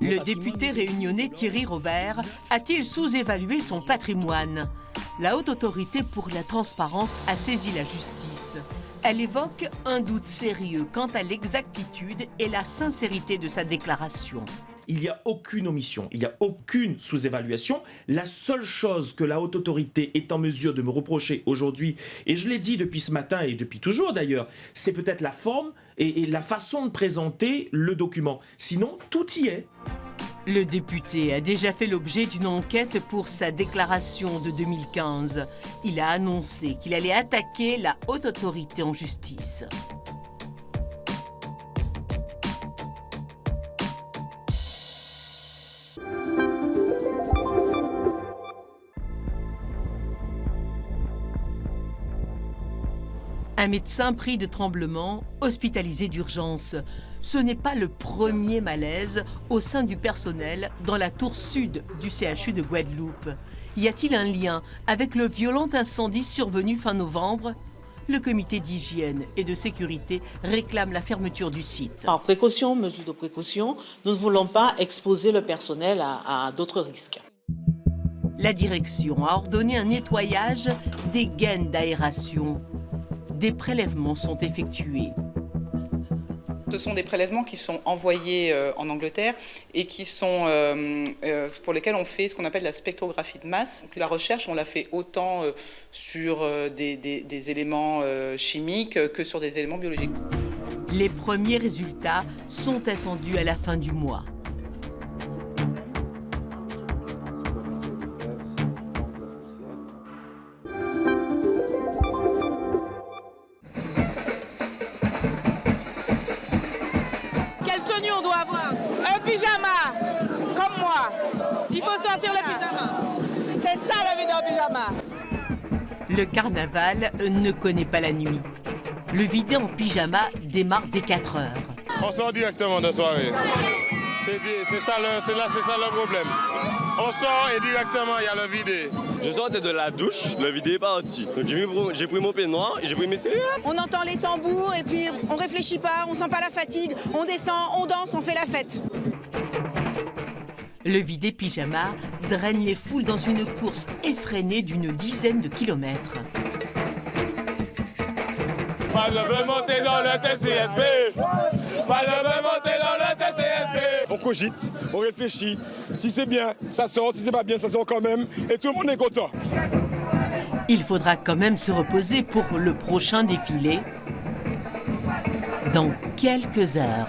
Le député réunionnais Thierry Robert a-t-il sous-évalué son patrimoine? La Haute Autorité pour la transparence a saisi la justice. Elle évoque un doute sérieux quant à l'exactitude et la sincérité de sa déclaration. Il n'y a aucune omission, il n'y a aucune sous-évaluation. La seule chose que la Haute Autorité est en mesure de me reprocher aujourd'hui, et je l'ai dit depuis ce matin et depuis toujours d'ailleurs, c'est peut-être la forme et la façon de présenter le document. Sinon, tout y est. Le député a déjà fait l'objet d'une enquête pour sa déclaration de 2015. Il a annoncé qu'il allait attaquer la Haute Autorité en justice. Un médecin pris de tremblement, hospitalisé d'urgence. Ce n'est pas le premier malaise au sein du personnel dans la tour sud du CHU de Guadeloupe. Y a-t-il un lien avec le violent incendie survenu fin novembre? Le comité d'hygiène et de sécurité réclame la fermeture du site. Par précaution, mesure de précaution, nous ne voulons pas exposer le personnel à d'autres risques. La direction a ordonné un nettoyage des gaines d'aération. Des prélèvements sont effectués. Ce sont des prélèvements qui sont envoyés en Angleterre et qui sont, pour lesquels on fait ce qu'on appelle la spectrographie de masse. La recherche, on l'a fait autant sur des éléments chimiques que sur des éléments biologiques. Les premiers résultats sont attendus à la fin du mois. Quelle tenue on doit avoir? Un pyjama, comme moi. Il faut sortir le pyjama. C'est ça la vie d'un pyjama. Le carnaval ne connaît pas la nuit. Le vidé en pyjama démarre dès 4 heures. On sort directement de soirée. C'est ça le problème. On sort et directement il y a le vidé. Je sortais de la douche, le vidé est parti. Donc j'ai pris mon peignoir et j'ai pris mes séries. On entend les tambours et puis on réfléchit pas, on sent pas la fatigue, on descend, on danse, on fait la fête. Le vidé pyjama draine les foules dans une course effrénée d'une dizaine de kilomètres. Moi je veux monter dans le TCSP. Moi je veux monter dans le TCSP. On cogite, on réfléchit. Si c'est bien, ça sort. Si c'est pas bien, ça sort quand même. Et tout le monde est content. Il faudra quand même se reposer pour le prochain défilé dans quelques heures.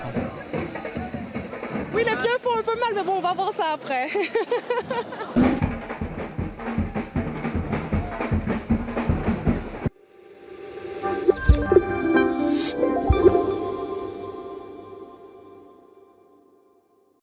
Oui, les pieds font un peu mal, mais bon, on va voir ça après.